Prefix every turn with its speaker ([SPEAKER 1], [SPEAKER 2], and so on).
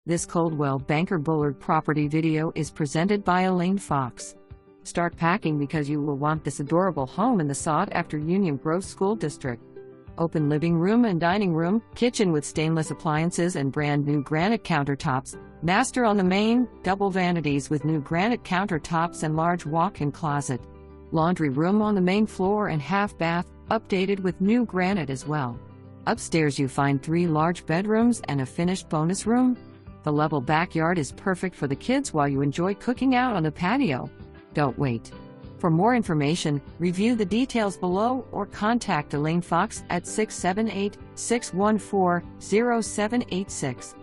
[SPEAKER 1] This Coldwell Banker Bullard property video is presented by Elaine Fox. Start packing because you will want this adorable home in the sought-after Union Grove School District. Open living room and dining room, kitchen with stainless appliances and brand new granite countertops, master on the main, double vanities with new granite countertops and large walk-in closet. Laundry room on the main floor and half bath, updated with new granite as well. Upstairs you find 3 large bedrooms and a finished bonus room. The level backyard is perfect for the kids while you enjoy cooking out on the patio. Don't wait. For more information, review the details below or contact Elaine Fox at 678-614-0786.